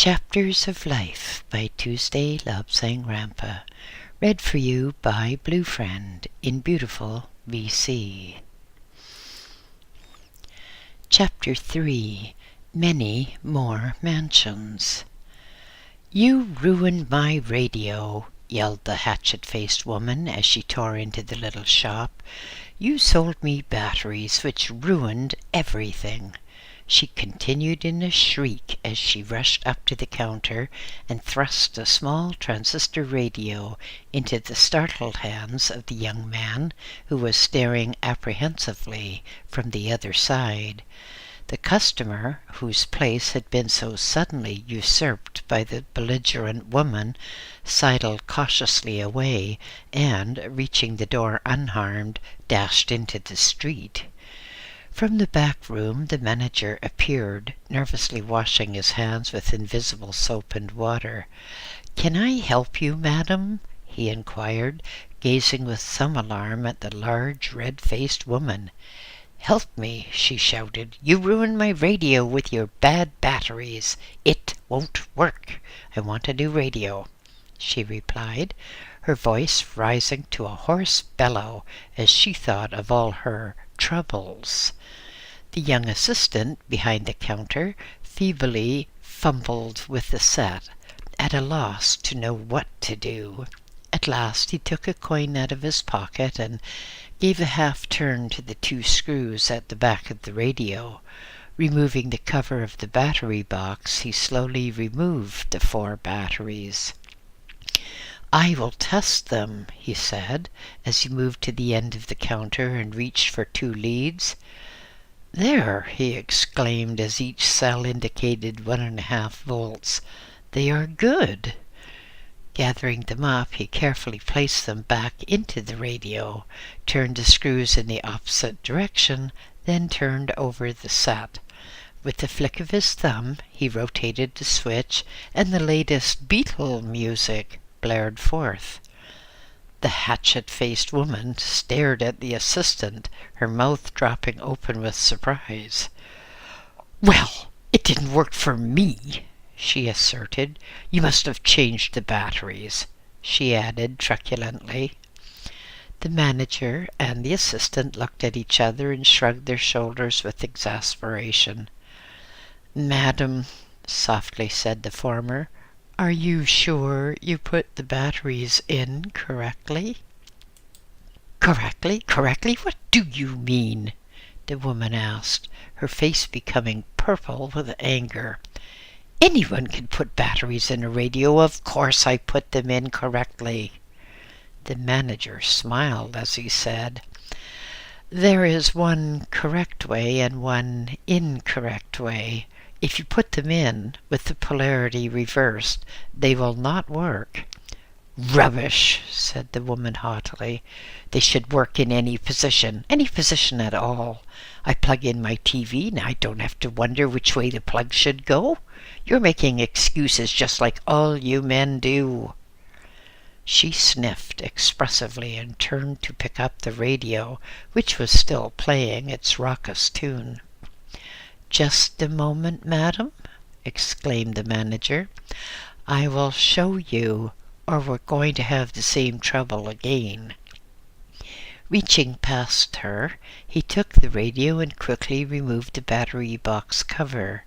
Chapters of Life by Tuesday Lobsang Rampa. Read for you by BlueFriend in beautiful BC. Chapter 3. Many More Mansions. "You ruined my radio," yelled the hatchet-faced woman as she tore into the little shop. "You sold me batteries, which ruined everything." She continued in a shriek as she rushed up to the counter and thrust a small transistor radio into the startled hands of the young man who was staring apprehensively from the other side. The customer, whose place had been so suddenly usurped by the belligerent woman, sidled cautiously away and, reaching the door unharmed, dashed into the street. From the back room the manager appeared, nervously washing his hands with invisible soap and water. "Can I help you, madam?" he inquired, gazing with some alarm at the large, red-faced woman. "Help me," she shouted. "You ruined my radio with your bad batteries. It won't work. I want a new radio," she replied, her voice rising to a hoarse bellow as she thought of all her troubles. The young assistant behind the counter feebly fumbled with the set, at a loss to know what to do. At last he took a coin out of his pocket and gave a half-turn to the 2 screws at the back of the radio. Removing the cover of the battery box, he slowly removed the 4 batteries. "I will test them," he said, as he moved to the end of the counter and reached for 2 leads. "There!" he exclaimed as each cell indicated 1.5 volts. "They are good." Gathering them up, he carefully placed them back into the radio, turned the screws in the opposite direction, then turned over the set. With the flick of his thumb, he rotated the switch, and the latest Beatle music blared forth. The hatchet-faced woman stared at the assistant, her mouth dropping open with surprise. "Well, it didn't work for me," she asserted. "You must have changed the batteries," she added truculently. The manager and the assistant looked at each other and shrugged their shoulders with exasperation. "Madam," softly said the former, "are you sure you put the batteries in correctly?" Correctly? What do you mean?" the woman asked, her face becoming purple with anger. "Anyone can put batteries in a radio. Of course I put them in correctly." The manager smiled as he said, "There is one correct way and one incorrect way. If you put them in with the polarity reversed, they will not work." "Rubbish," said the woman haughtily. "They should work in any position at all. I plug in my TV and I don't have to wonder which way the plug should go. You're making excuses just like all you men do." She sniffed expressively and turned to pick up the radio, which was still playing its raucous tune. "Just a moment, madam," exclaimed the manager. "I will show you, or we're going to have the same trouble again." Reaching past her, he took the radio and quickly removed the battery box cover.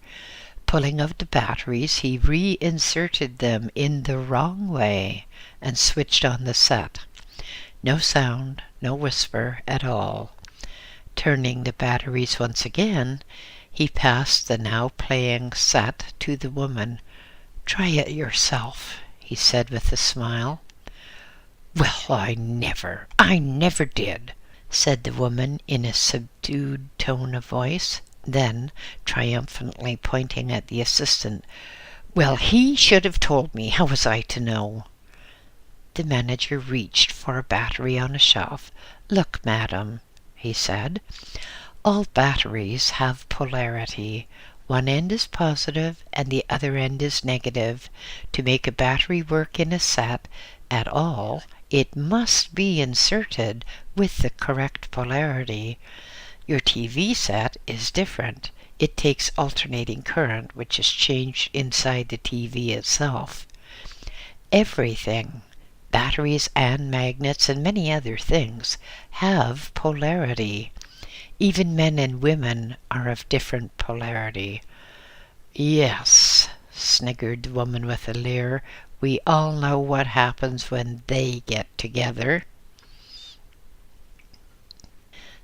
Pulling out the batteries, he reinserted them in the wrong way and switched on the set. No sound, no whisper at all. Turning the batteries once again, he passed the now playing set to the woman. "Try it yourself," he said with a smile. "Well, I never did," said the woman in a subdued tone of voice. Then, triumphantly pointing at the assistant, "Well, he should have told me. How was I to know?" The manager reached for a battery on a shelf. "Look, madam," he said, "all batteries have polarity. One end is positive and the other end is negative. To make a battery work in a set at all, it must be inserted with the correct polarity. Your TV set is different. It takes alternating current, which is changed inside the TV itself. Everything, batteries and magnets and many other things, have polarity. Even men and women are of different polarity. Yes, sniggered the woman with a leer. We all know what happens when they get together.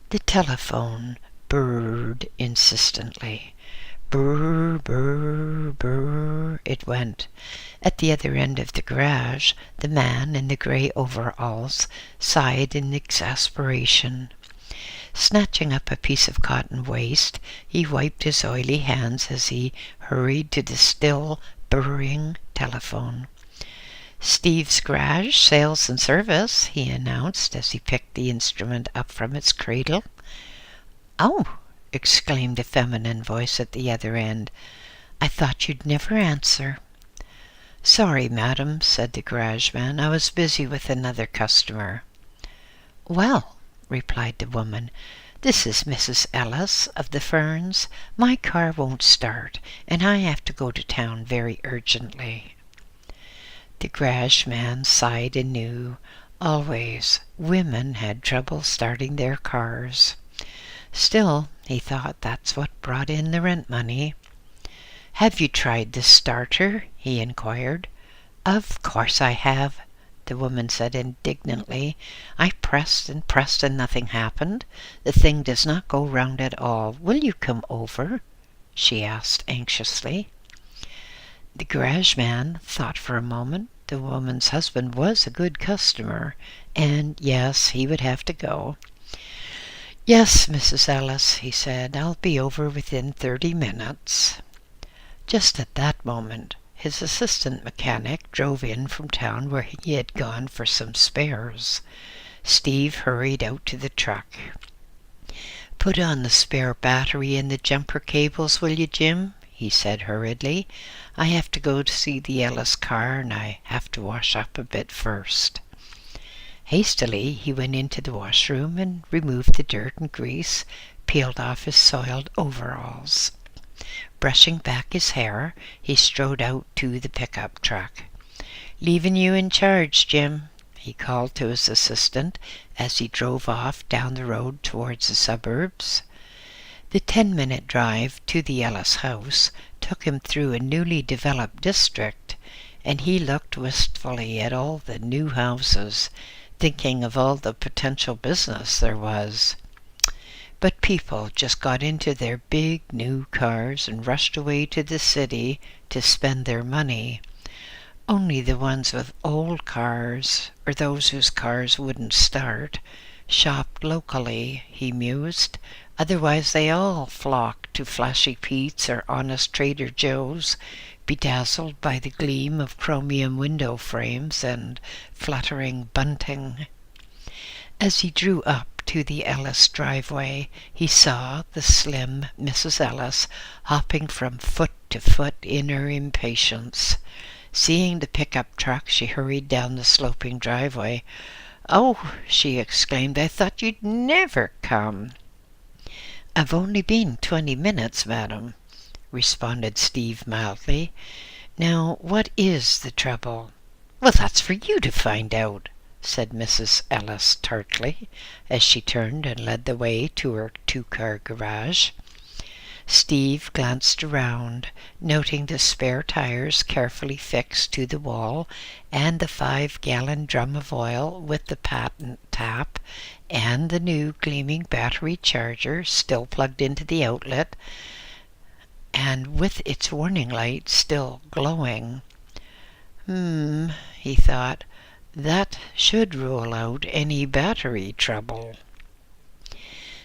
The telephone burred insistently. Brr, brr, brr, it went. At the other end of the garage, the man in the grey overalls sighed in exasperation. Snatching up a piece of cotton waste, he wiped his oily hands as he hurried to the still burring telephone. "Steve's Garage, Sales and Service," he announced as he picked the instrument up from its cradle. "Oh!" exclaimed a feminine voice at the other end. "I thought you'd never answer." "Sorry, madam," said the garage man. "I was busy with another customer." "Well," replied the woman, "this is Mrs. Ellis of the Ferns. My car won't start, and I have to go to town very urgently." The garage man sighed anew. Always, women had trouble starting their cars. Still, he thought, that's what brought in the rent money. "Have you tried the starter?" he inquired. "Of course I have," the woman said indignantly. "I pressed and nothing happened. The thing does not go round at all. Will you come over?" she asked anxiously. The garage man thought for a moment. The woman's husband was a good customer, and yes, he would have to go. "Yes, Mrs. Ellis," he said, "I'll be over within 30 minutes. Just at that moment, his assistant mechanic drove in from town where he had gone for some spares. Steve hurried out to the truck. "Put on the spare battery and the jumper cables, will you, Jim?" he said hurriedly. "I have to go to see the Ellis car, and I have to wash up a bit first." Hastily, he went into the washroom and removed the dirt and grease, peeled off his soiled overalls. Brushing back his hair, he strode out to the pickup truck. "Leaving you in charge, Jim," he called to his assistant as he drove off down the road towards the suburbs. The 10-minute drive to the Ellis house took him through a newly developed district, and he looked wistfully at all the new houses, thinking of all the potential business there was. But people just got into their big new cars and rushed away to the city to spend their money. Only the ones with old cars, or those whose cars wouldn't start, shopped locally, he mused. Otherwise they all flocked to Flashy Pete's or honest Trader Joe's, bedazzled by the gleam of chromium window frames and fluttering bunting. As he drew up to the Ellis driveway, he saw the slim Mrs. Ellis hopping from foot to foot in her impatience. Seeing the pickup truck, she hurried down the sloping driveway. "Oh," she exclaimed, "I thought you'd never come." "I've only been 20 minutes, madam," responded Steve mildly. "Now, what is the trouble?" "Well, that's for you to find out," said Mrs. Ellis tartly, as she turned and led the way to her 2-car garage. Steve glanced around, noting the spare tires carefully fixed to the wall, and the 5-gallon drum of oil with the patent tap, and the new gleaming battery charger still plugged into the outlet, and with its warning light still glowing. He thought, that should rule out any battery trouble.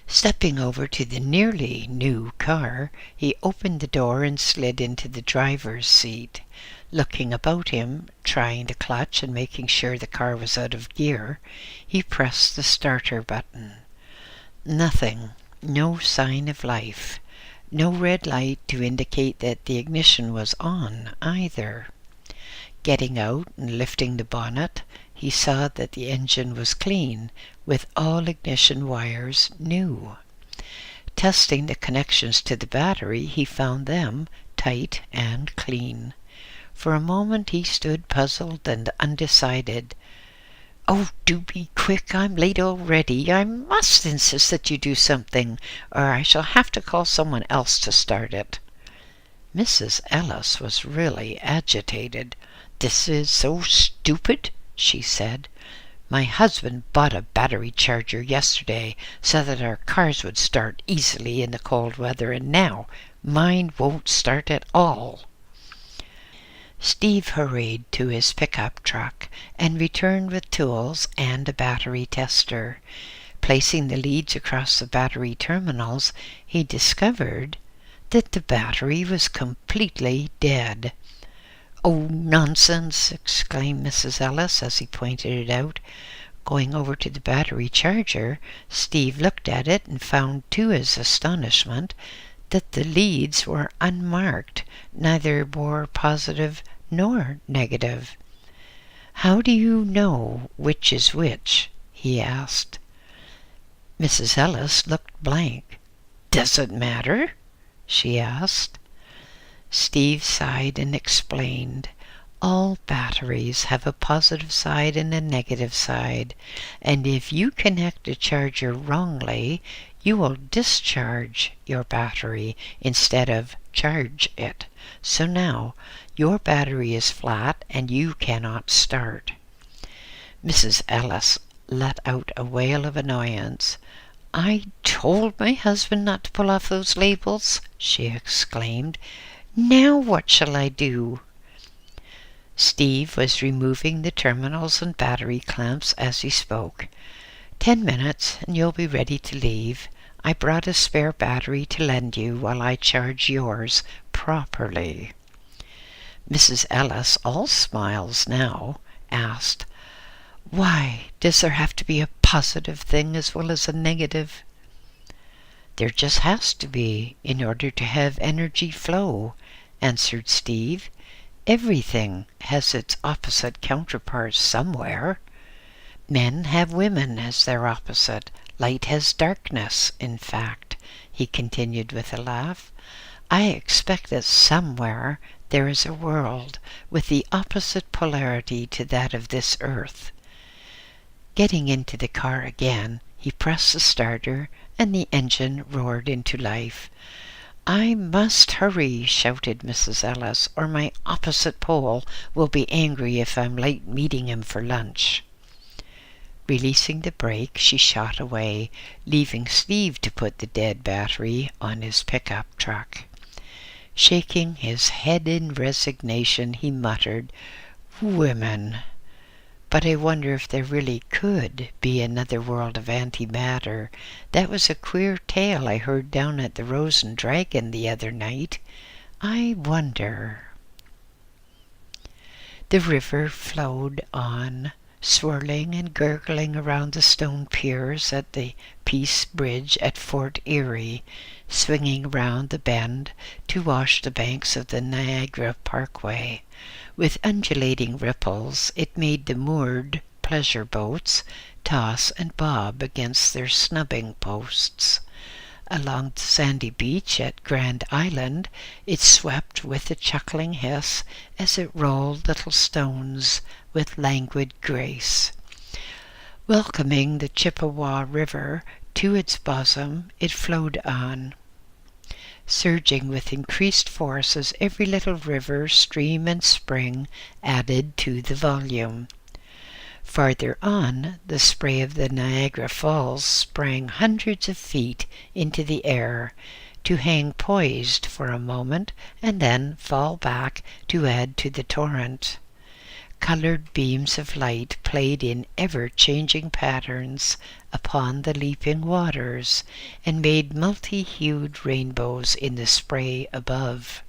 Stepping over to the nearly new car, he opened the door and slid into the driver's seat. Looking about him, trying the clutch and making sure the car was out of gear, he pressed the starter button. Nothing, no sign of life. No red light to indicate that the ignition was on either. Getting out and lifting the bonnet, he saw that the engine was clean, with all ignition wires new. Testing the connections to the battery, he found them tight and clean. For a moment he stood puzzled and undecided. "Oh, do be quick, I'm late already. I must insist that you do something, or I shall have to call someone else to start it." Mrs. Ellis was really agitated. "This is so stupid," she said. "My husband bought a battery charger yesterday so that our cars would start easily in the cold weather, and now mine won't start at all." Steve hurried to his pickup truck and returned with tools and a battery tester. Placing the leads across the battery terminals, he discovered that the battery was completely dead. "Oh, nonsense!" exclaimed Mrs. Ellis as he pointed it out. Going over to the battery charger, Steve looked at it and found to his astonishment that the leads were unmarked, neither bore positive nor negative. "How do you know which is which?" he asked. Mrs. Ellis looked blank. "Does it matter?" she asked. Steve sighed and explained. "All batteries have a positive side and a negative side, and if you connect a charger wrongly, you will discharge your battery instead of charge it. So now your battery is flat and you cannot start." Mrs. Ellis let out a wail of annoyance. "I told my husband not to pull off those labels," she exclaimed. "Now what shall I do?" Steve was removing the terminals and battery clamps as he spoke. 10 minutes and you'll be ready to leave. I brought a spare battery to lend you while I charge yours properly." Mrs. Ellis, all smiles now, asked, "Why does there have to be a positive thing as well as a negative?" "There just has to be, in order to have energy flow," answered Steve. "Everything has its opposite counterpart somewhere. Men have women as their opposite. Light has darkness, in fact," he continued with a laugh. "I expect that somewhere there is a world with the opposite polarity to that of this earth." Getting into the car again, he pressed the starter and the engine roared into life. "I must hurry," shouted Mrs. Ellis, "or my opposite pole will be angry if I'm late meeting him for lunch." Releasing the brake, she shot away, leaving Steve to put the dead battery on his pickup truck. Shaking his head in resignation, he muttered, "Women! But I wonder if there really could be another world of antimatter. That was a queer tale I heard down at the Rose and Dragon the other night. I wonder." The river flowed on, swirling and gurgling around the stone piers at the Peace Bridge at Fort Erie, swinging round the bend to wash the banks of the Niagara Parkway. With undulating ripples, it made the moored pleasure boats toss and bob against their snubbing posts. Along the sandy beach at Grand Island, it swept with a chuckling hiss as it rolled little stones with languid grace. Welcoming the Chippewa River to its bosom, it flowed on, surging with increased force as every little river, stream, and spring added to the volume. Farther on, the spray of the Niagara Falls sprang hundreds of feet into the air, to hang poised for a moment and then fall back to add to the torrent. Colored beams of light played in ever-changing patterns upon the leaping waters and made multi-hued rainbows in the spray above.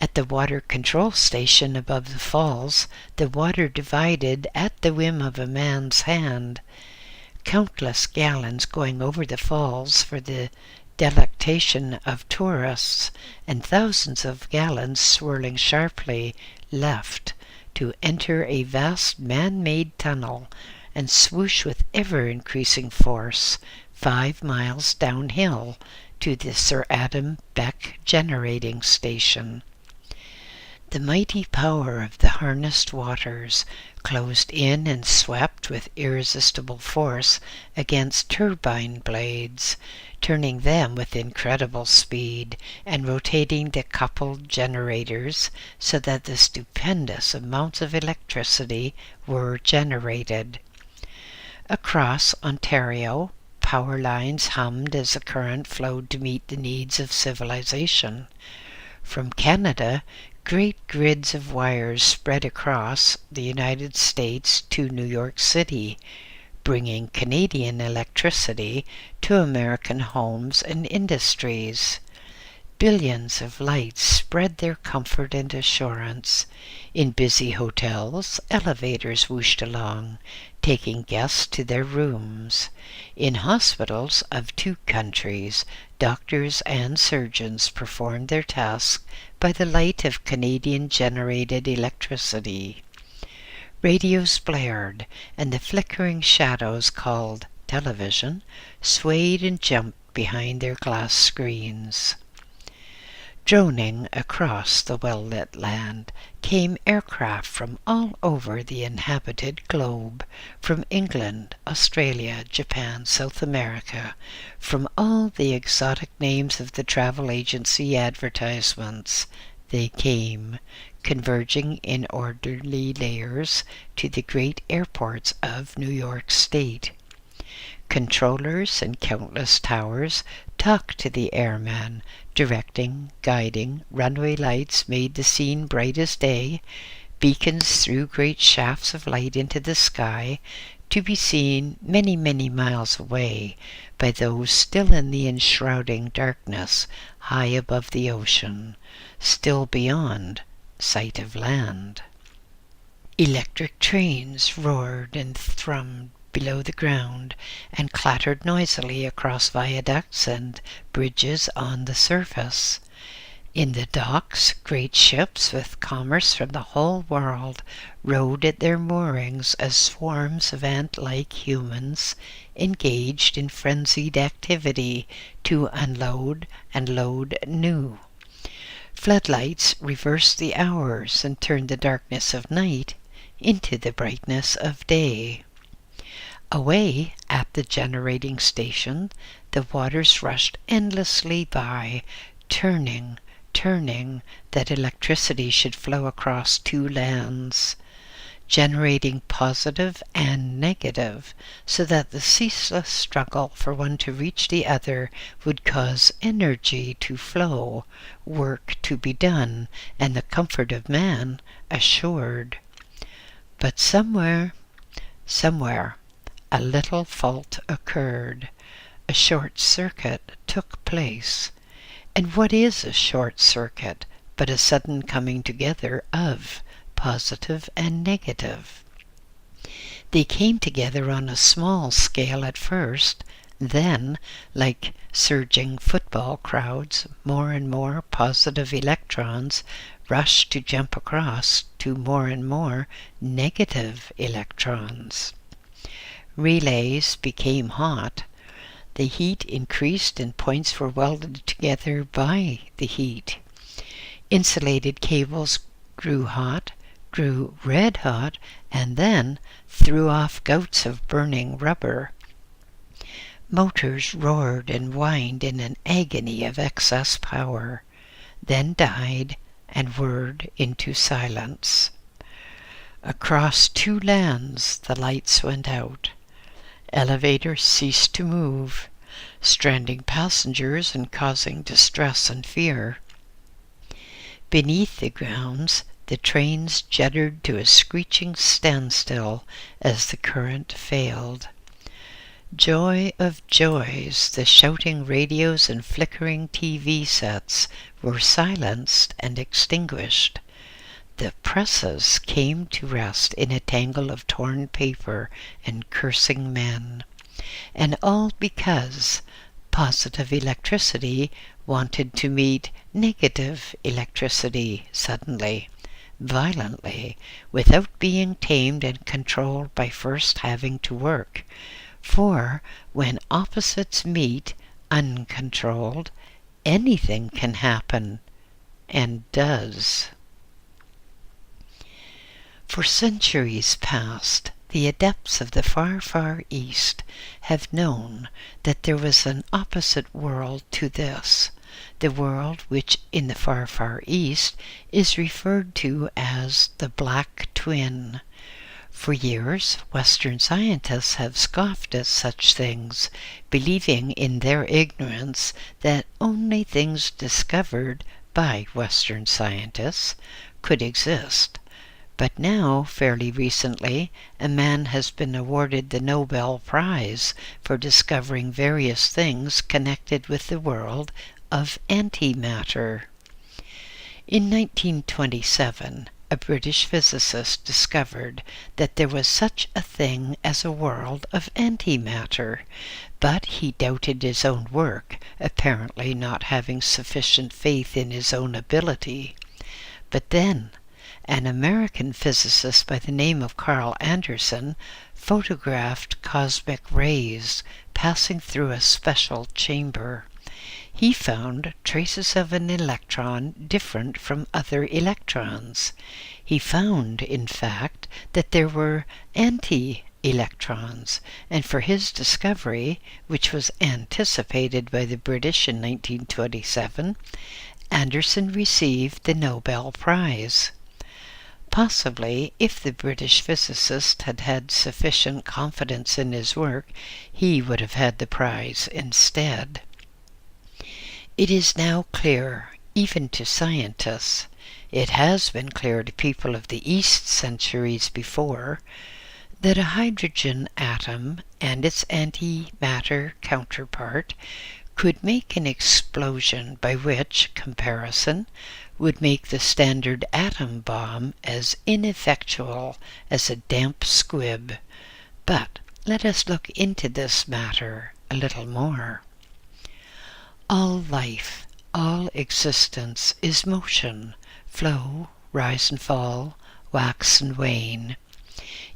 At the water control station above the falls, the water divided at the whim of a man's hand. Countless gallons going over the falls for the delectation of tourists, and thousands of gallons swirling sharply left to enter a vast man-made tunnel and swoosh with ever-increasing force 5 miles downhill to the Sir Adam Beck generating station. The mighty power of the harnessed waters closed in and swept with irresistible force against turbine blades, turning them with incredible speed and rotating the coupled generators so that the stupendous amounts of electricity were generated. Across Ontario, power lines hummed as the current flowed to meet the needs of civilization. From Canada, great grids of wires spread across the United States to New York City, bringing Canadian electricity to American homes and industries. Billions of lights spread their comfort and assurance. In busy hotels, elevators whooshed along, taking guests to their rooms. In hospitals of 2 countries, doctors and surgeons performed their tasks by the light of Canadian-generated electricity. Radios blared, and the flickering shadows called television swayed and jumped behind their glass screens. Droning across the well-lit land came aircraft from all over the inhabited globe, from England, Australia, Japan, South America, from all the exotic names of the travel agency advertisements. They came, converging in orderly layers to the great airports of New York State. Controllers and countless towers talked to the airman, directing, guiding. Runway lights made the scene bright as day. Beacons threw great shafts of light into the sky, to be seen many, many miles away by those still in the enshrouding darkness high above the ocean, still beyond sight of land. Electric trains roared and thrummed below the ground and clattered noisily across viaducts and bridges on the surface. In the docks, great ships with commerce from the whole world rode at their moorings as swarms of ant-like humans engaged in frenzied activity to unload and load new. Floodlights reversed the hours and turned the darkness of night into the brightness of day. Away at the generating station, the waters rushed endlessly by, turning, that electricity should flow across 2 lands, generating positive and negative, so that the ceaseless struggle for one to reach the other would cause energy to flow, work to be done, and the comfort of man assured. But somewhere, a little fault occurred. A short circuit took place. And what is a short circuit but a sudden coming together of positive and negative? They came together on a small scale at first, then, like surging football crowds, more and more positive electrons rushed to jump across to more and more negative electrons. Relays became hot. The heat increased and points were welded together by the heat. Insulated cables grew hot, grew red hot, and then threw off gouts of burning rubber. Motors roared and whined in an agony of excess power, then died and whirred into silence. Across 2 lands the lights went out. Elevators ceased to move, stranding passengers and causing distress and fear. Beneath the grounds, the trains juddered to a screeching standstill as the current failed. Joy of joys, the shouting radios and flickering TV sets were silenced and extinguished. The presses came to rest in a tangle of torn paper and cursing men. And all because positive electricity wanted to meet negative electricity suddenly, violently, without being tamed and controlled by first having to work. For when opposites meet, uncontrolled, anything can happen, and does. For centuries past, the adepts of the far, far East have known that there was an opposite world to this, the world which in the far, far East is referred to as the Black Twin. For years, Western scientists have scoffed at such things, believing in their ignorance that only things discovered by Western scientists could exist. But now, fairly recently, a man has been awarded the Nobel Prize for discovering various things connected with the world of antimatter. In 1927, a British physicist discovered that there was such a thing as a world of antimatter, but he doubted his own work, apparently not having sufficient faith in his own ability. But then, an American physicist by the name of Carl Anderson photographed cosmic rays passing through a special chamber. He found traces of an electron different from other electrons. He found, in fact, that there were anti-electrons, and for his discovery, which was anticipated by the British in 1927, Anderson received the Nobel Prize. Possibly, if the British physicist had had sufficient confidence in his work, he would have had the prize instead. It is now clear, even to scientists, it has been clear to people of the East centuries before, that a hydrogen atom and its antimatter counterpart could make an explosion by which comparison would make the standard atom bomb as ineffectual as a damp squib. But let us look into this matter a little more. All life, all existence is motion, flow, rise and fall, wax and wane.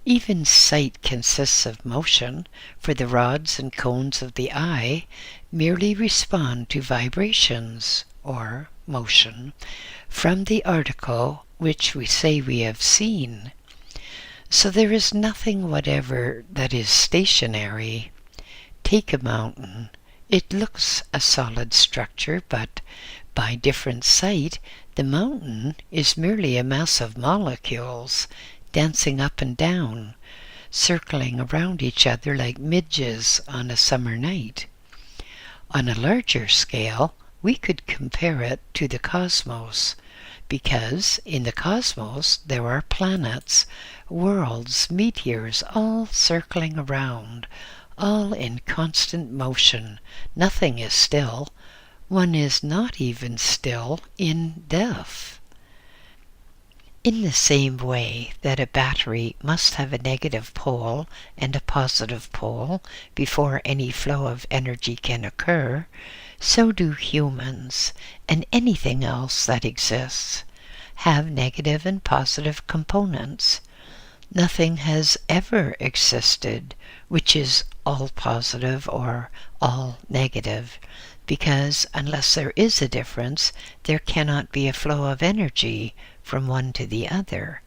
Even sight consists of motion, for the rods and cones of the eye merely respond to vibrations, or motion, from the article which we say we have seen. So there is nothing whatever that is stationary. Take a mountain. It looks a solid structure, but by different sight, the mountain is merely a mass of molecules dancing up and down, circling around each other like midges on a summer night. On a larger scale, we could compare it to the cosmos, because in the cosmos there are planets, worlds, meteors, all circling around, all in constant motion. Nothing is still. One is not even still in death. In the same way that a battery must have a negative pole and a positive pole before any flow of energy can occur, so do humans, and anything else that exists, have negative and positive components. Nothing has ever existed which is all positive or all negative, because unless there is a difference, there cannot be a flow of energy from one to the other,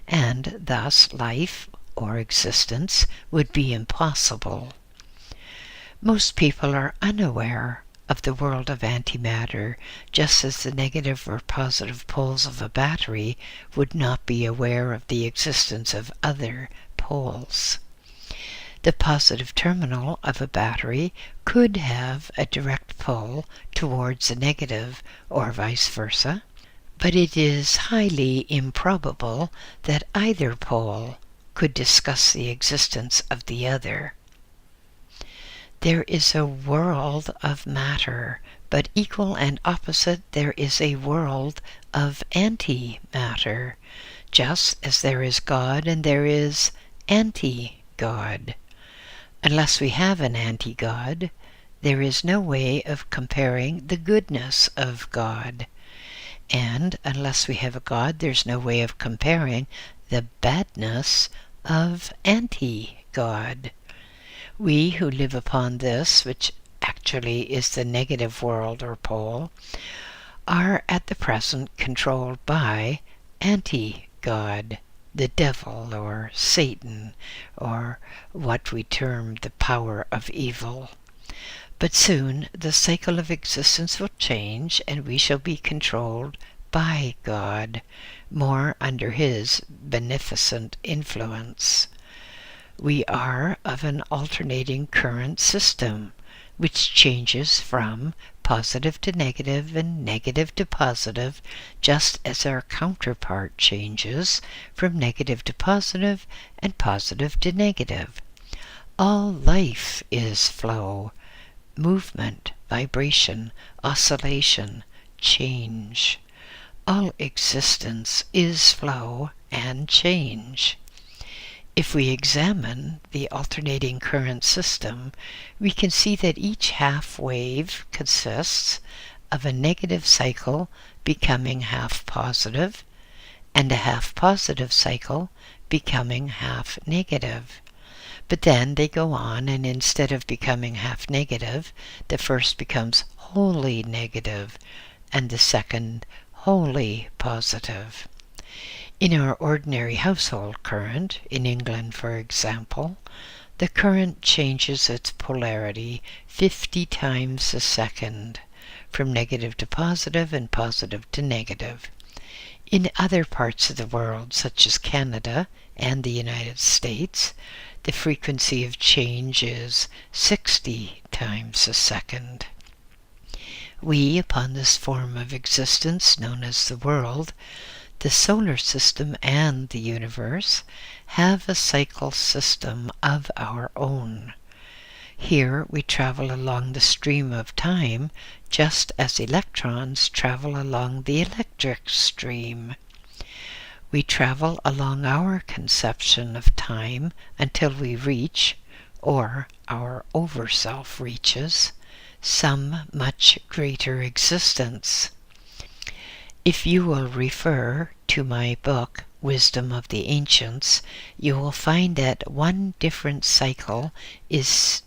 and thus life or existence would be impossible. Most people are unaware of the world of antimatter, just as the negative or positive poles of a battery would not be aware of the existence of other poles. The positive terminal of a battery could have a direct pull towards a negative, or vice versa, but it is highly improbable that either pole could discuss the existence of the other. There is a world of matter, but equal and opposite there is a world of antimatter, just as there is God and there is anti-God. Unless we have an anti-God, there is no way of comparing the goodness of God. And unless we have a God, there's no way of comparing the badness of anti-God. We who live upon this, which actually is the negative world or pole, are at the present controlled by anti-God, the devil or Satan, or what we term the power of evil. But soon the cycle of existence will change and we shall be controlled by God, more under His beneficent influence. We are of an alternating current system, which changes from positive to negative and negative to positive, just as our counterpart changes from negative to positive and positive to negative. All life is flow, movement, vibration, oscillation, change. All existence is flow and change. If we examine the alternating current system, we can see that each half wave consists of a negative cycle becoming half positive and a half positive cycle becoming half negative. But then they go on, and instead of becoming half negative, the first becomes wholly negative and the second wholly positive. In our ordinary household current, in England for example, the current changes its polarity 50 times a second, from negative to positive and positive to negative. In other parts of the world, such as Canada and the United States, the frequency of change is 60 times a second. We, upon this form of existence known as the world, the solar system and the universe, have a cycle system of our own. Here we travel along the stream of time just as electrons travel along the electric stream. We travel along our conception of time until we reach, or our overself reaches, some much greater existence. If you will refer to my book, Wisdom of the Ancients, you will find that one different cycle is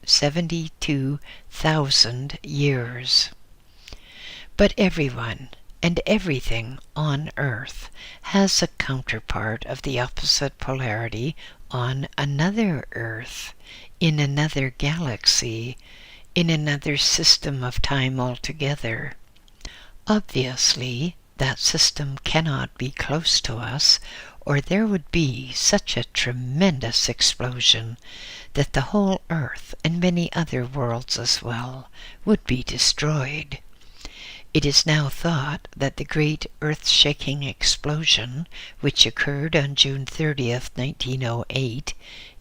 72,000 years. But everyone and everything on Earth has a counterpart of the opposite polarity on another Earth, in another galaxy, in another system of time altogether. Obviously, that system cannot be close to us, or there would be such a tremendous explosion that the whole Earth and many other worlds as well would be destroyed. It is now thought that the great earth-shaking explosion, which occurred on June 30th, 1908,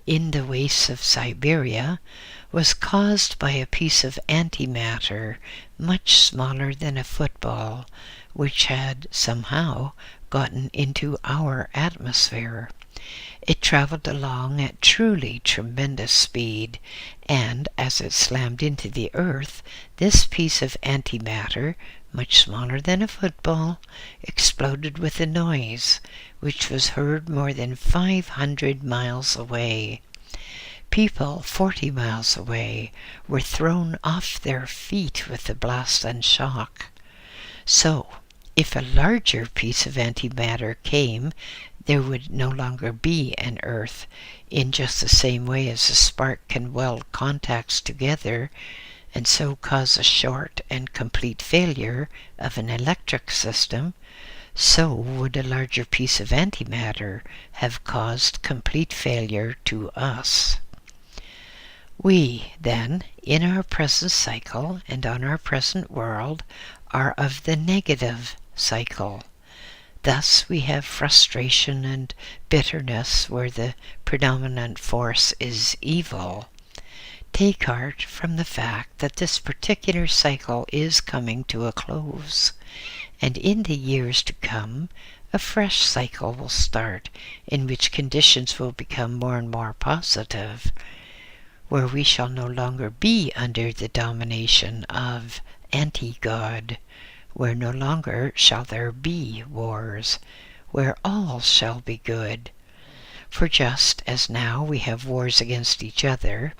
in the wastes of Siberia, was caused by a piece of antimatter much smaller than a football, which had somehow gotten into our atmosphere. It traveled along at truly tremendous speed, and as it slammed into the earth, this piece of antimatter, much smaller than a football, exploded with a noise which was heard more than 500 miles away. People 40 miles away were thrown off their feet with the blast and shock. So, if a larger piece of antimatter came, there would no longer be an Earth, in just the same way as a spark can weld contacts together and so cause a short and complete failure of an electric system. So would a larger piece of antimatter have caused complete failure to us. We, then, in our present cycle and on our present world, are of the negative cycle. Thus we have frustration and bitterness where the predominant force is evil. Take heart from the fact that this particular cycle is coming to a close, and in the years to come, a fresh cycle will start in which conditions will become more and more positive, where we shall no longer be under the domination of anti-God, where no longer shall there be wars, where all shall be good. For just as now we have wars against each other,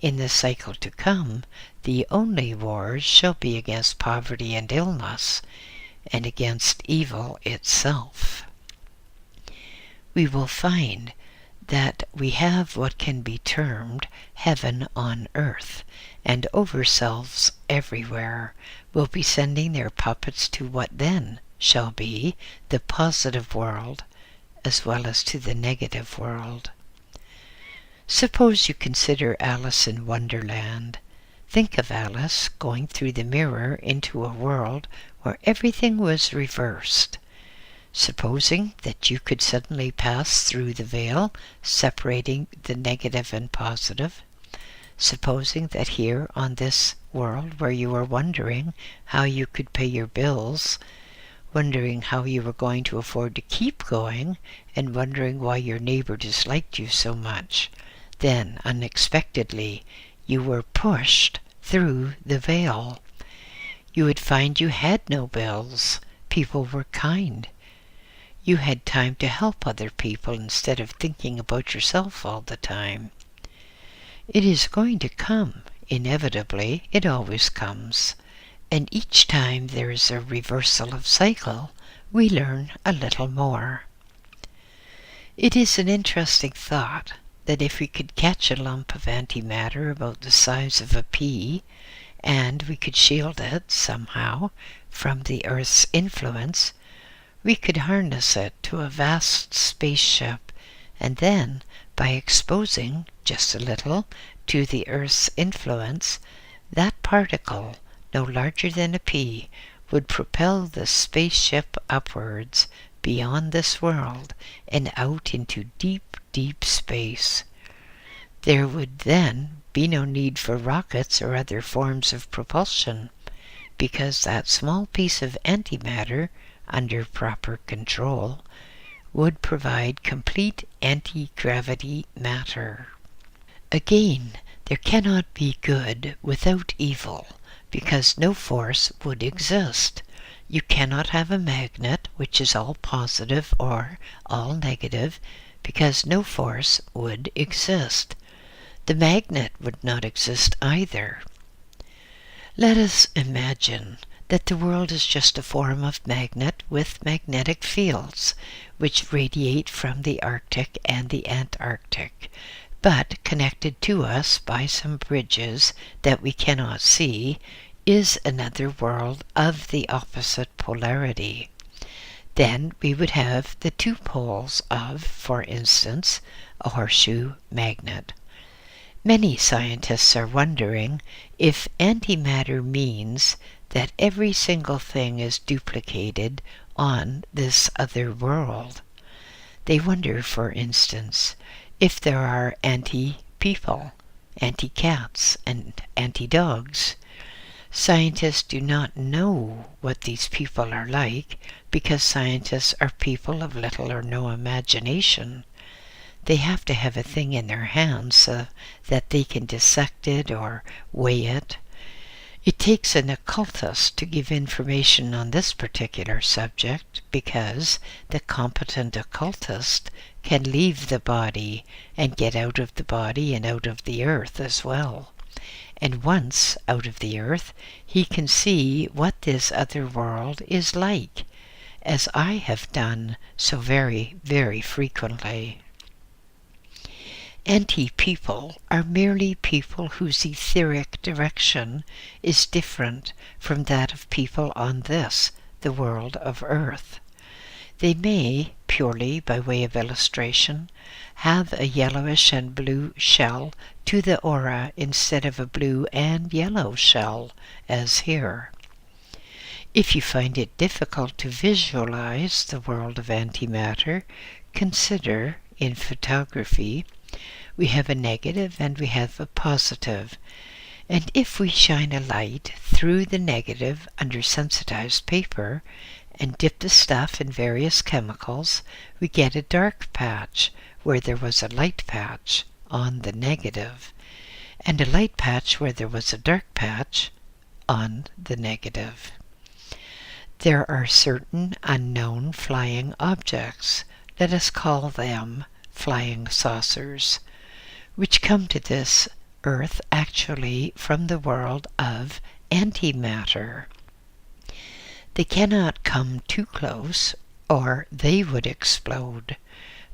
in the cycle to come The only wars shall be against poverty and illness, and against evil itself. We will find that we have what can be termed heaven on earth, and overselves everywhere will be sending their puppets to what then shall be the positive world, as well as to the negative world. Suppose you consider Alice in Wonderland. Think of Alice going through the mirror into a world where everything was reversed. Supposing that you could suddenly pass through the veil separating the negative and positive, supposing that here on this world where you were wondering how you could pay your bills, wondering how you were going to afford to keep going, and wondering why your neighbor disliked you so much, then unexpectedly you were pushed through the veil. You would find you had no bills. People were kind. You had time to help other people instead of thinking about yourself all the time. It is going to come, inevitably. It always comes. And each time there is a reversal of cycle, we learn a little more. It is an interesting thought that if we could catch a lump of antimatter about the size of a pea, and we could shield it somehow from the Earth's influence, we could harness it to a vast spaceship, and then, by exposing just a little to the Earth's influence, that particle, no larger than a pea, would propel the spaceship upwards beyond this world and out into deep, deep space. There would then be no need for rockets or other forms of propulsion, because that small piece of antimatter, under proper control, would provide complete anti-gravity matter. Again, there cannot be good without evil, because no force would exist. You cannot have a magnet which is all positive or all negative, because no force would exist. The magnet would not exist either. Let us imagine that the world is just a form of magnet with magnetic fields, which radiate from the Arctic and the Antarctic, but connected to us by some bridges that we cannot see, is another world of the opposite polarity. Then we would have the two poles of, for instance, a horseshoe magnet. Many scientists are wondering if antimatter means that every single thing is duplicated on this other world. They wonder, for instance, if there are anti-people, anti-cats, and anti-dogs. Scientists do not know what these people are like, because scientists are people of little or no imagination. They have to have a thing in their hands so that they can dissect it or weigh it. It takes an occultist to give information on this particular subject, because the competent occultist can leave the body and get out of the body and out of the earth as well. And once out of the earth, he can see what this other world is like, as I have done so very, very frequently. Anti-people are merely people whose etheric direction is different from that of people on this, the world of Earth. They may, purely by way of illustration, have a yellowish and blue shell to the aura instead of a blue and yellow shell, as here. If you find it difficult to visualize the world of antimatter, consider, in photography, we have a negative and we have a positive. And if we shine a light through the negative under sensitized paper and dip the stuff in various chemicals, we get a dark patch where there was a light patch on the negative, and a light patch where there was a dark patch on the negative. There are certain unknown flying objects, let us call them flying saucers, which come to this Earth actually from the world of antimatter. They cannot come too close or they would explode,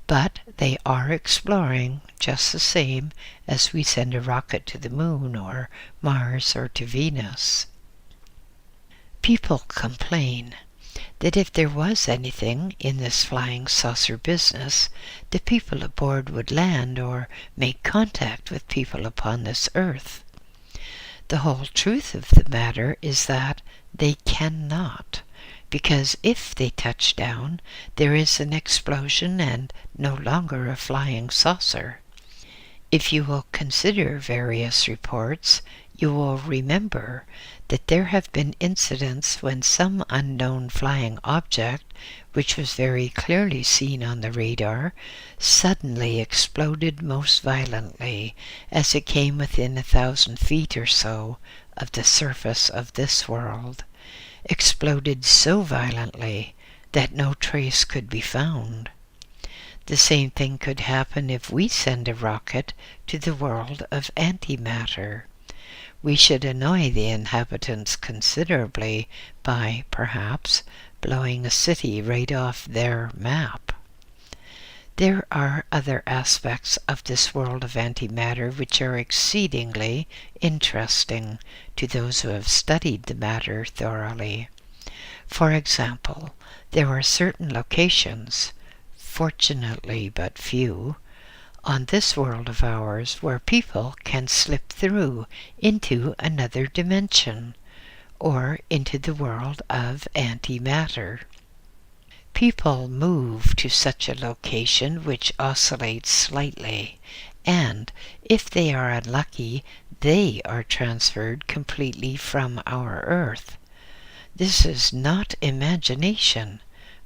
but they are exploring just the same as we send a rocket to the moon or Mars or to Venus. People complain that if there was anything in this flying saucer business, the people aboard would land or make contact with people upon this earth. The whole truth of the matter is that they cannot, because if they touch down, there is an explosion and no longer a flying saucer. If you will consider various reports, you will remember that there have been incidents when some unknown flying object, which was very clearly seen on the radar, suddenly exploded most violently as it came within 1,000 feet or so of the surface of this world, exploded so violently that no trace could be found. The same thing could happen if we send a rocket to the world of antimatter. We should annoy the inhabitants considerably by, perhaps, blowing a city right off their map. There are other aspects of this world of antimatter which are exceedingly interesting to those who have studied the matter thoroughly. For example, there are certain locations, fortunately but few, on this world of ours where people can slip through into another dimension, or into the world of antimatter. People move to such a location which oscillates slightly, and if they are unlucky, they are transferred completely from our Earth. This is not imagination,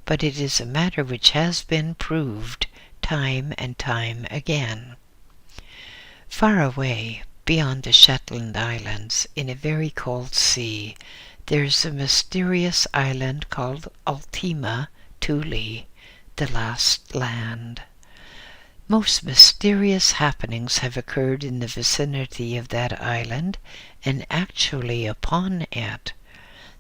but it is a matter which has been proved time and time again. Far away, beyond the Shetland Islands, in a very cold sea, there's a mysterious island called Ultima Thule, the last land. Most mysterious happenings have occurred in the vicinity of that island and actually upon it.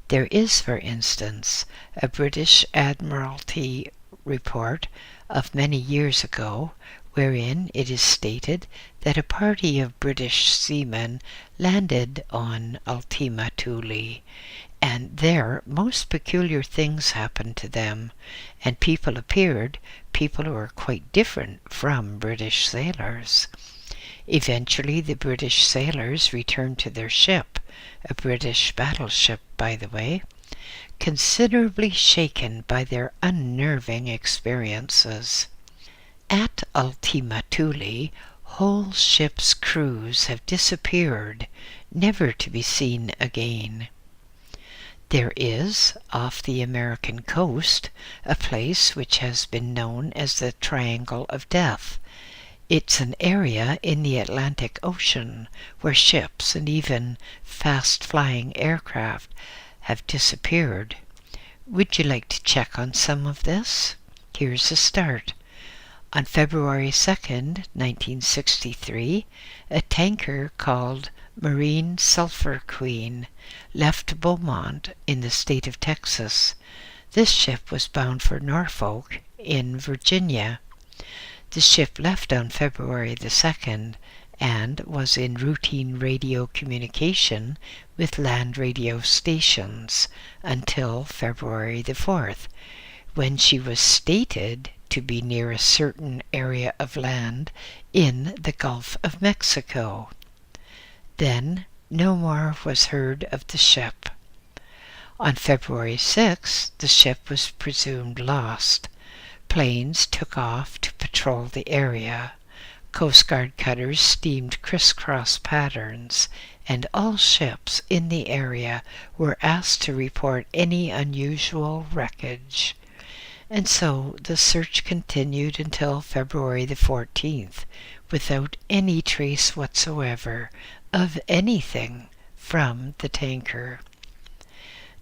There is, for instance, a British Admiralty report of many years ago, wherein it is stated that a party of British seamen landed on Ultima Thule, and there most peculiar things happened to them, and people appeared, people who were quite different from British sailors. Eventually the British sailors returned to their ship, a British battleship, by the way, considerably shaken by their unnerving experiences. At Ultima Thule, whole ships' crews have disappeared, never to be seen again. There is, off the American coast, a place which has been known as the Triangle of Death. It's an area in the Atlantic Ocean where ships and even fast-flying aircraft have disappeared. Would you like to check on some of this? Here's a start. On February 2nd, 1963, a tanker called Marine Sulphur Queen left Beaumont in the state of Texas. This ship was bound for Norfolk in Virginia. The ship left on February the 2nd and was in routine radio communication with land radio stations until February the 4th, when she was stated to be near a certain area of land in the Gulf of Mexico. Then no more was heard of the ship. On February 6th, the ship was presumed lost. Planes took off to patrol the area. Coast Guard cutters steamed crisscross patterns, and all ships in the area were asked to report any unusual wreckage. And so the search continued until February the 14th, without any trace whatsoever of anything from the tanker.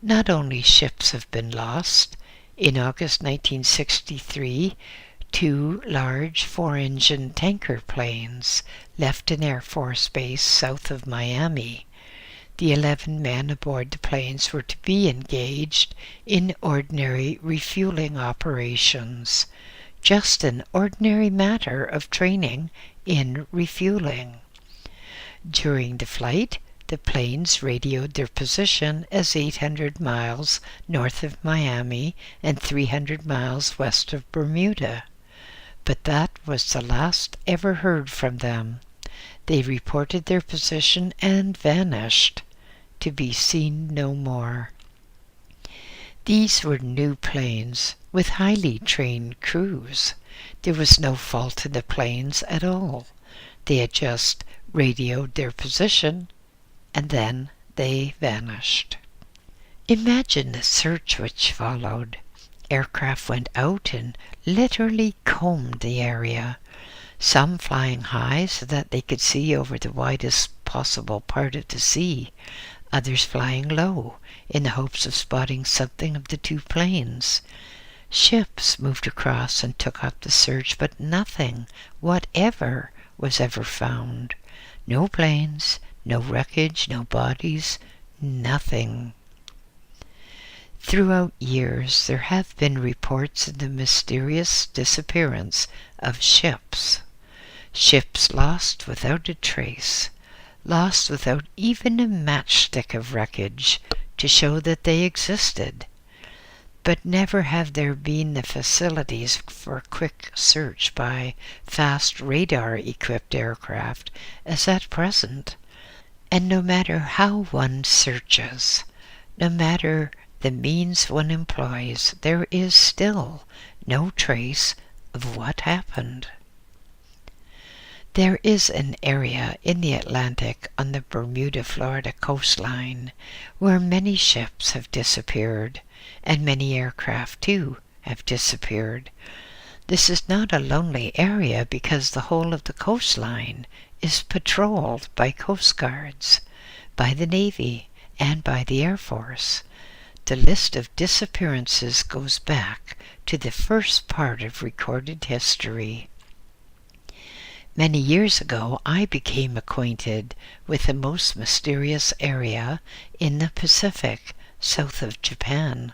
Not only ships have been lost. In August 1963, 2 large 4-engine tanker planes left an Air Force base south of Miami. The 11 men aboard the planes were to be engaged in ordinary refueling operations, just an ordinary matter of training in refueling. During the flight, the planes radioed their position as 800 miles north of Miami and 300 miles west of Bermuda. But that was the last ever heard from them. They reported their position and vanished, to be seen no more. These were new planes with highly trained crews. There was no fault in the planes at all. They had just radioed their position, and then they vanished. Imagine the search which followed. Aircraft went out and literally combed the area, some flying high so that they could see over the widest possible part of the sea, others flying low in the hopes of spotting something of the 2 planes. Ships moved across and took up the search, but nothing whatever was ever found. No planes, no wreckage, no bodies, nothing. Throughout years, there have been reports of the mysterious disappearance of ships. Ships lost without a trace, lost without even a matchstick of wreckage to show that they existed. But never have there been the facilities for quick search by fast radar-equipped aircraft as at present. And no matter how one searches, no matter the means one employs, there is still no trace of what happened. There is an area in the Atlantic on the Bermuda-Florida coastline where many ships have disappeared, and many aircraft too have disappeared. This is not a lonely area because the whole of the coastline is patrolled by Coast Guards, by the Navy, and by the Air Force. The list of disappearances goes back to the first part of recorded history. Many years ago, I became acquainted with the most mysterious area in the Pacific, south of Japan.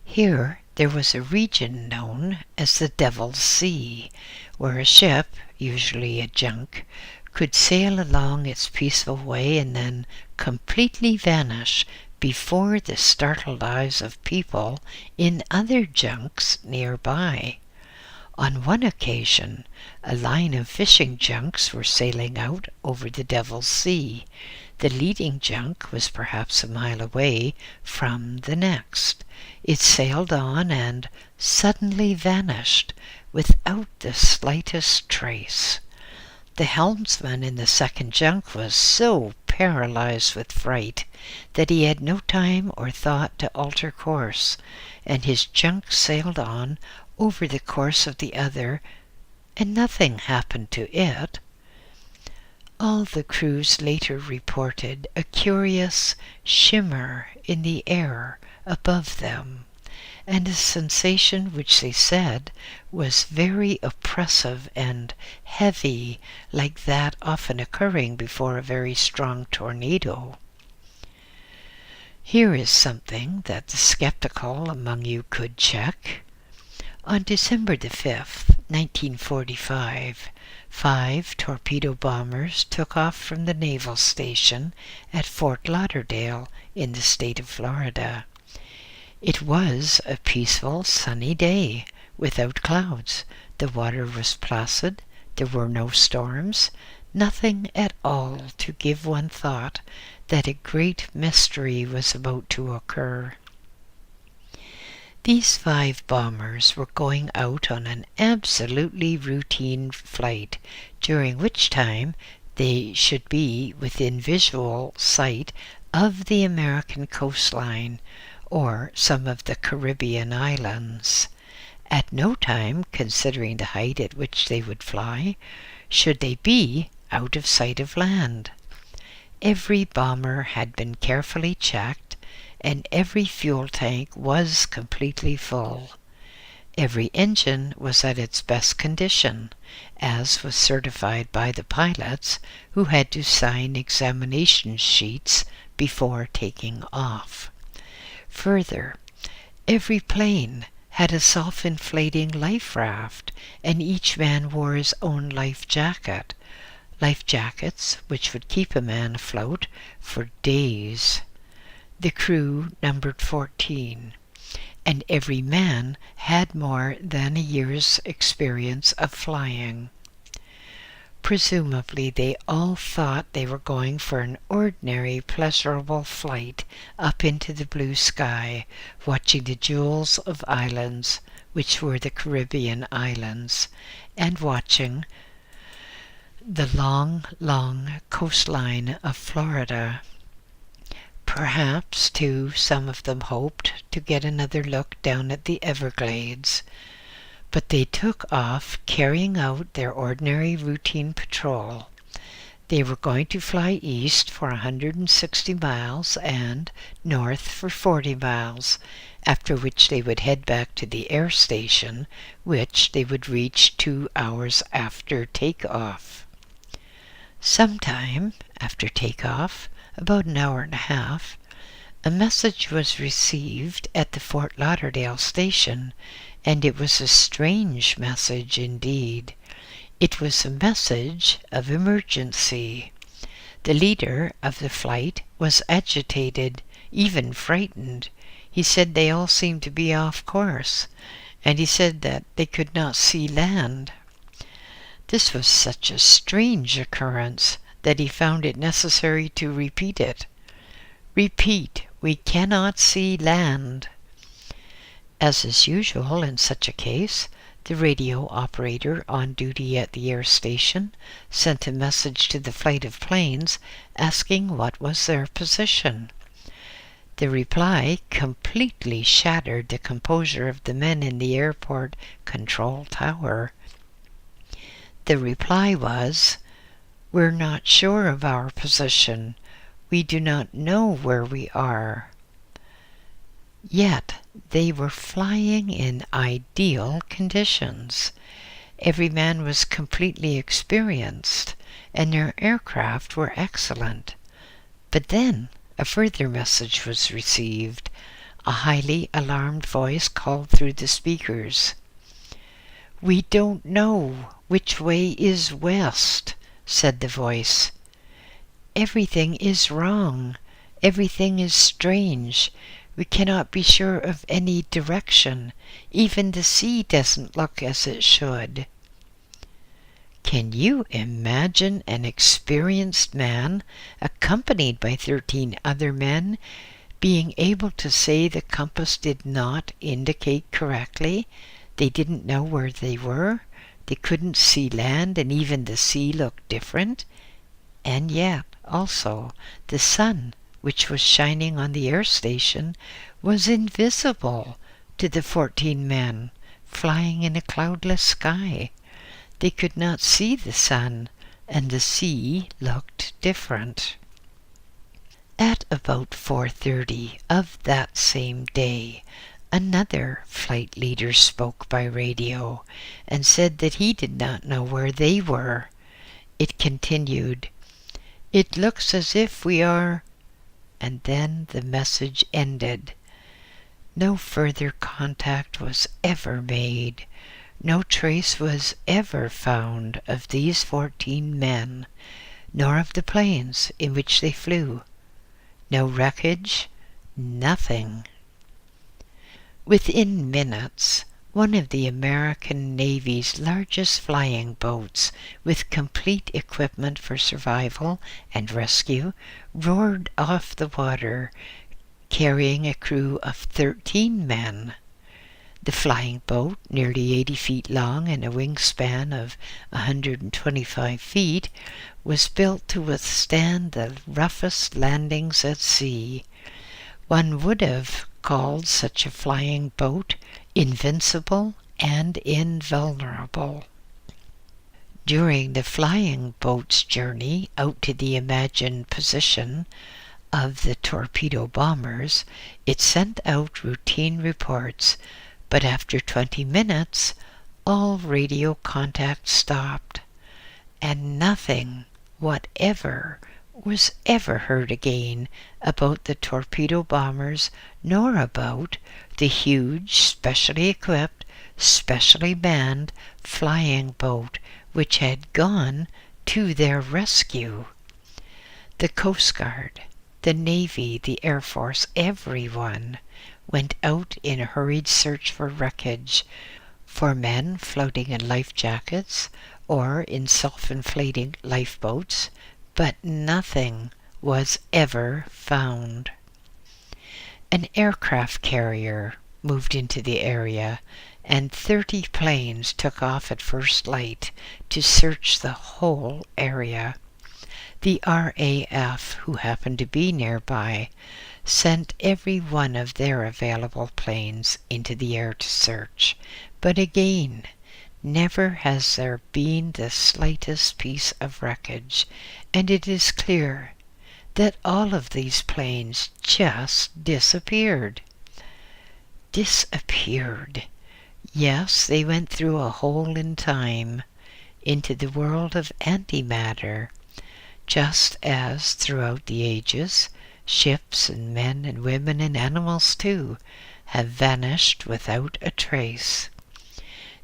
Here, there was a region known as the Devil's Sea, where a ship, usually a junk, could sail along its peaceful way and then completely vanish before the startled eyes of people in other junks nearby. On one occasion, a line of fishing junks were sailing out over the Devil's Sea. The leading junk was perhaps a mile away from the next. It sailed on and suddenly vanished without the slightest trace. The helmsman in the second junk was so paralyzed with fright that he had no time or thought to alter course, and his junk sailed on over the course of the other, and nothing happened to it. All the crews later reported a curious shimmer in the air above them, and a sensation which they said was very oppressive and heavy, like that often occurring before a very strong tornado. Here is something that the skeptical among you could check. On December the 5th, 1945, 5 torpedo bombers took off from the naval station at Fort Lauderdale in the state of Florida. It was a peaceful, sunny day, without clouds. The water was placid, there were no storms, nothing at all to give one thought that a great mystery was about to occur. These 5 bombers were going out on an absolutely routine flight, during which time they should be within visual sight of the American coastline or some of the Caribbean islands. At no time, considering the height at which they would fly, should they be out of sight of land. Every bomber had been carefully checked, and every fuel tank was completely full. Every engine was at its best condition, as was certified by the pilots, who had to sign examination sheets before taking off. Further, every plane had a self-inflating life raft, and each man wore his own life jacket. Life jackets which would keep a man afloat for days. The crew numbered 14, and every man had more than a year's experience of flying. Presumably they all thought they were going for an ordinary, pleasurable flight up into the blue sky, watching the jewels of islands, which were the Caribbean islands, and watching the long, long coastline of Florida. Perhaps, too, some of them hoped to get another look down at the Everglades. But they took off, carrying out their ordinary routine patrol. They were going to fly east for 160 miles and north for 40 miles, after which they would head back to the air station, which they would reach 2 hours after takeoff. Sometime after takeoff, about an hour and a half, a message was received at the Fort Lauderdale station, and it was a strange message indeed. It was a message of emergency. The leader of the flight was agitated, even frightened. He said they all seemed to be off course, and he said that they could not see land. This was such a strange occurrence that he found it necessary to repeat it. "Repeat, we cannot see land." As is usual in such a case, the radio operator on duty at the air station sent a message to the flight of planes asking what was their position. The reply completely shattered the composure of the men in the airport control tower. The reply was, "We're not sure of our position. We do not know where we are." Yet they were flying in ideal conditions. Every man was completely experienced, and their aircraft were excellent. But then a further message was received. A highly alarmed voice called through the speakers. "We don't know which way is west," said the voice. "Everything is wrong. Everything is strange. We cannot be sure of any direction. Even the sea doesn't look as it should." Can you imagine an experienced man, accompanied by 13 other men, being able to say the compass did not indicate correctly? They didn't know where they were. They couldn't see land, and even the sea looked different. And yet, also, the sun, which was shining on the air station, was invisible to the 14 men flying in a cloudless sky. They could not see the sun, and the sea looked different. At about 4:30 of that same day, another flight leader spoke by radio and said that he did not know where they were. It continued, "It looks as if we are..." And then the message ended. No further contact was ever made. No trace was ever found of these 14 men, nor of the planes in which they flew. No wreckage, nothing. Within minutes, one of the American Navy's largest flying boats, with complete equipment for survival and rescue, roared off the water, carrying a crew of 13 men. The flying boat, nearly 80 feet long and a wingspan of 125 feet, was built to withstand the roughest landings at sea. One would have called such a flying boat invincible and invulnerable. During the flying boat's journey out to the imagined position of the torpedo bombers, it sent out routine reports, but after 20 minutes, all radio contact stopped, and nothing whatever was ever heard again about the torpedo bombers, nor about the huge, specially equipped, specially manned flying boat which had gone to their rescue. The Coast Guard, the Navy, the Air Force, everyone went out in a hurried search for wreckage, for men floating in life jackets or in self-inflating lifeboats, but nothing was ever found. An aircraft carrier moved into the area, and 30 planes took off at first light to search the whole area. The RAF, who happened to be nearby, sent every one of their available planes into the air to search. But again, never has there been the slightest piece of wreckage, and it is clear that all of these planes just disappeared. Disappeared. Yes, they went through a hole in time, into the world of antimatter, just as throughout the ages, ships and men and women and animals too have vanished without a trace.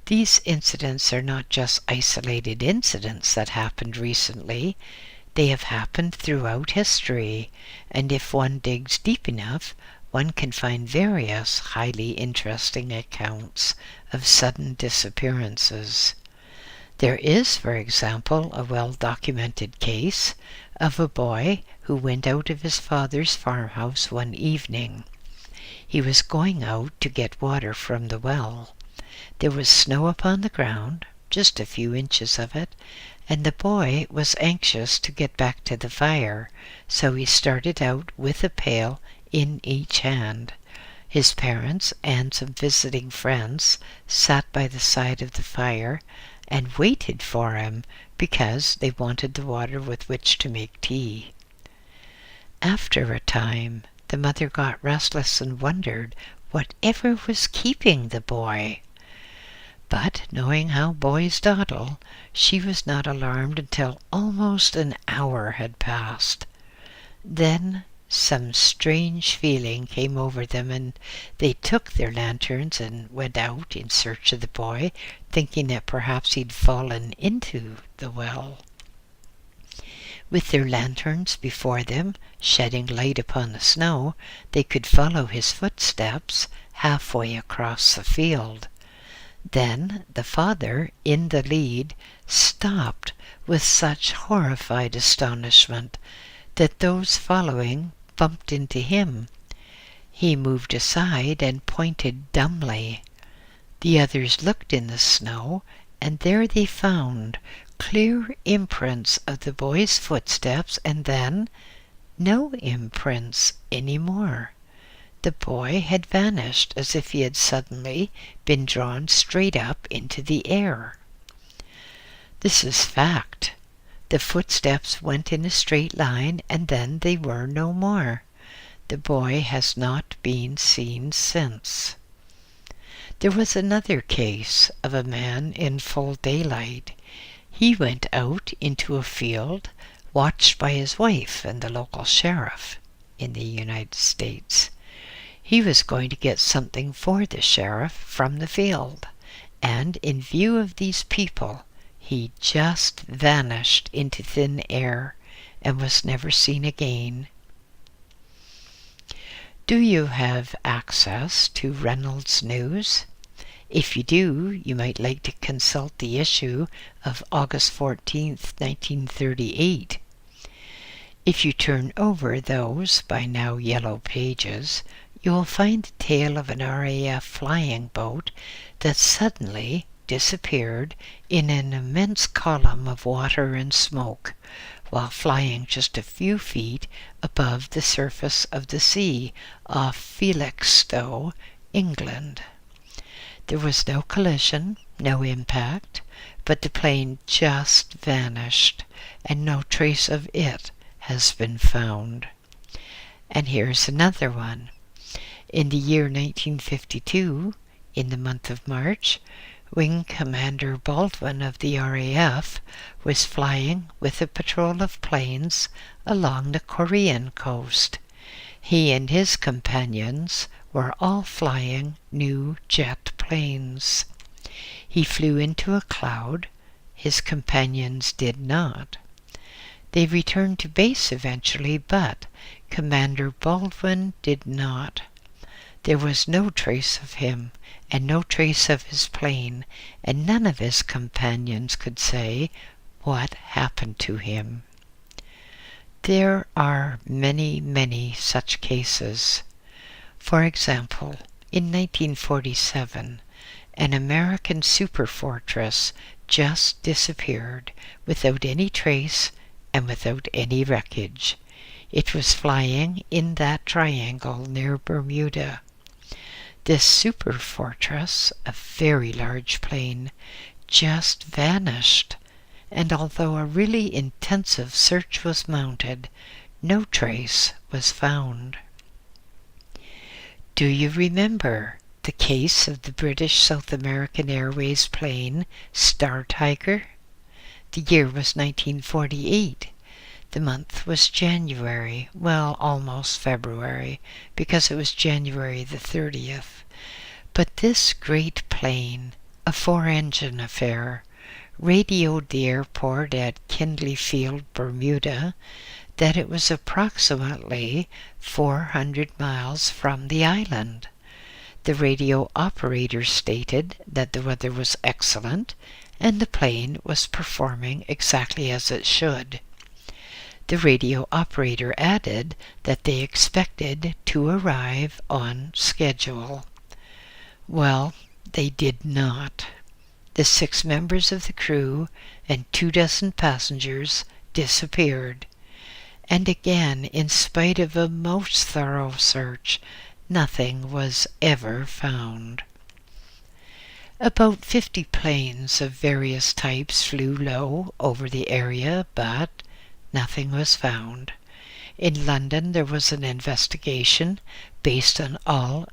These incidents are not just isolated incidents that happened recently. They have happened throughout history, and if one digs deep enough, one can find various highly interesting accounts of sudden disappearances. There is, for example, a well-documented case of a boy who went out of his father's farmhouse one evening. He was going out to get water from the well. There was snow upon the ground, just a few inches of it, and the boy was anxious to get back to the fire, so he started out with a pail in each hand. His parents and some visiting friends sat by the side of the fire and waited for him because they wanted the water with which to make tea. After a time, the mother got restless and wondered whatever was keeping the boy. But knowing how boys dawdle, she was not alarmed until almost an hour had passed. Then some strange feeling came over them, and they took their lanterns and went out in search of the boy, thinking that perhaps he'd fallen into the well. With their lanterns before them, shedding light upon the snow, they could follow his footsteps halfway across the field. Then the father, in the lead, stopped with such horrified astonishment that those following bumped into him. He moved aside and pointed dumbly. The others looked in the snow, and there they found clear imprints of the boy's footsteps, and then no imprints any more. The boy had vanished as if he had suddenly been drawn straight up into the air. This is fact. The footsteps went in a straight line, and then they were no more. The boy has not been seen since. There was another case of a man in full daylight. He went out into a field, watched by his wife and the local sheriff in the United States. He was going to get something for the sheriff from the field, and in view of these people, he just vanished into thin air and was never seen again. Do you have access to Reynolds News? If you do, you might like to consult the issue of August 14th, 1938. If you turn over those by now yellow pages, you will find the tale of an RAF flying boat that suddenly disappeared in an immense column of water and smoke, while flying just a few feet above the surface of the sea off Felixstowe, England. There was no collision, no impact, but the plane just vanished, and no trace of it has been found. And here's another one. In the year 1952, In the month of March, Wing Commander Baldwin of the RAF was flying with a patrol of planes along the Korean coast. He and his companions were all flying new jet planes. He flew into a cloud. His companions did not. They returned to base eventually, but Commander Baldwin did not. There was no trace of him, and no trace of his plane, and none of his companions could say what happened to him. There are many, many such cases. For example, in 1947, an American superfortress just disappeared without any trace and without any wreckage. It was flying in that triangle near Bermuda. This superfortress, a very large plane, just vanished, and although a really intensive search was mounted, no trace was found. Do you remember the case of the British South American Airways plane Star Tiger? The year was 1948. The month was January, well, almost February, because it was January the 30th. But this great plane, a four-engine affair, radioed the airport at Kindley Field, Bermuda, that it was approximately 400 miles from the island. The radio operator stated that the weather was excellent and the plane was performing exactly as it should. The radio operator added that they expected to arrive on schedule. Well, they did not. The 6 members of the crew and 24 passengers disappeared. And again, in spite of a most thorough search, nothing was ever found. About 50 planes of various types flew low over the area, but nothing was found. In London, there was an investigation based on all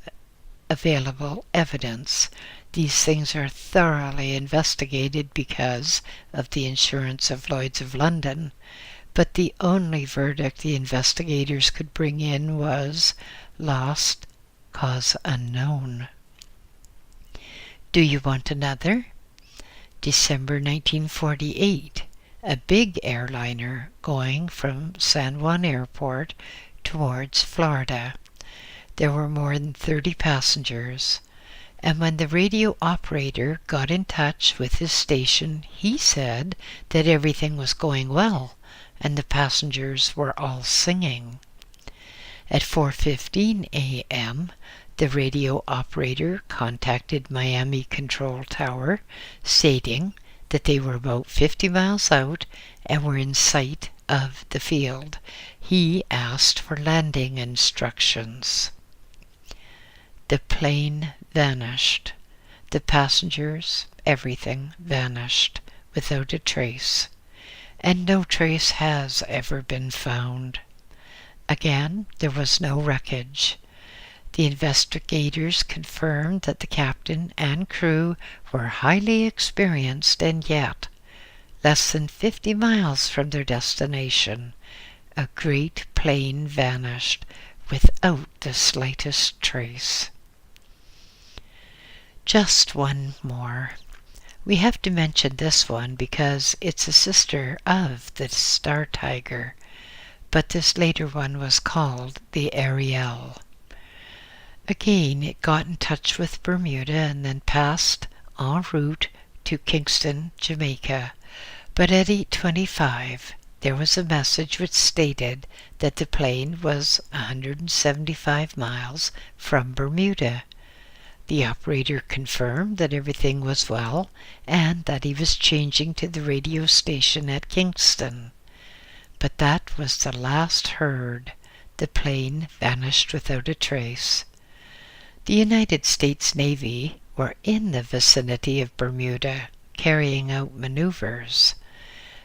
available evidence. These things are thoroughly investigated because of the insurance of Lloyd's of London, but the only verdict the investigators could bring in was lost, cause unknown. Do you want another? December 1948. A big airliner going from San Juan Airport towards Florida. There were more than 30 passengers, and when the radio operator got in touch with his station, he said that everything was going well and the passengers were all singing. At 4:15 a.m., the radio operator contacted Miami Control Tower, stating that they were about 50 miles out and were in sight of the field. He asked for landing instructions. The plane vanished. The passengers, everything vanished without a trace. And no trace has ever been found. Again, there was no wreckage. The investigators confirmed that the captain and crew were highly experienced, and yet, less than 50 miles from their destination, a great plane vanished without the slightest trace. Just one more. We have to mention this one because it's a sister of the Star Tiger, but this later one was called the Ariel. Again, it got in touch with Bermuda and then passed en route to Kingston, Jamaica. But at 8:25, there was a message which stated that the plane was 175 miles from Bermuda. The operator confirmed that everything was well and that he was changing to the radio station at Kingston. But that was the last heard. The plane vanished without a trace. The United States Navy were in the vicinity of Bermuda, carrying out maneuvers.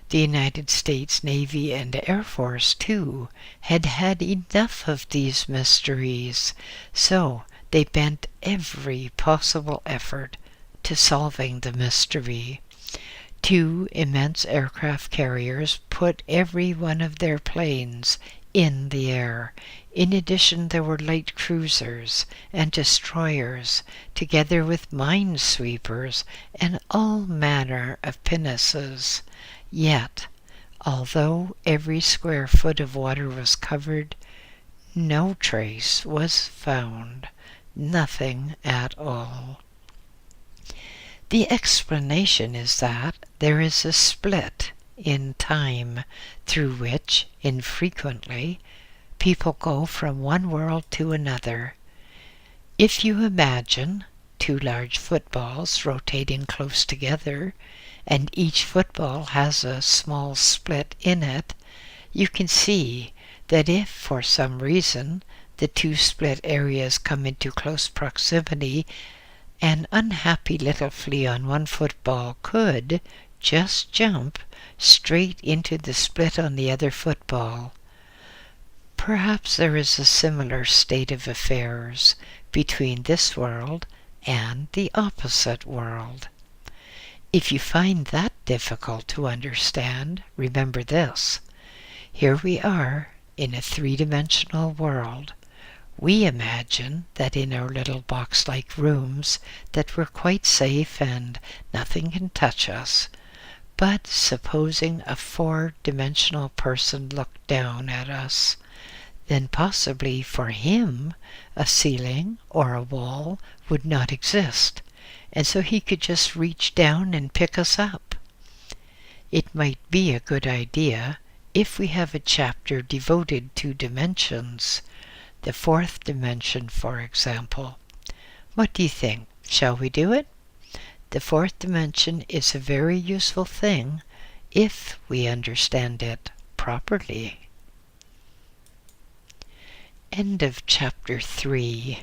The United States Navy and Air Force, too, had had enough of these mysteries, so They bent every possible effort to solving the mystery. 2 immense aircraft carriers put every one of their planes in the air. In addition, there were light cruisers and destroyers, together with minesweepers and all manner of pinnaces. Yet, although every square foot of water was covered, no trace was found. Nothing at all. The explanation is that there is a split in time through which, infrequently, people go from one world to another. If you imagine 2 large footballs rotating close together, and each football has a small split in it, you can see that if for some reason the 2 split areas come into close proximity, an unhappy little flea on one football could just jump straight into the split on the other football. Perhaps there is a similar state of affairs between this world and the opposite world. If you find that difficult to understand, remember this. Here we are in a 3-dimensional world. We imagine that in our little box-like rooms that we're quite safe and nothing can touch us. But supposing a 4-dimensional person looked down at us, then possibly for him a ceiling or a wall would not exist, and so he could just reach down and pick us up. It might be a good idea if we have a chapter devoted to dimensions, the 4th dimension, for example. What do you think? Shall we do it? The 4th dimension is a very useful thing if we understand it properly. End of chapter 3.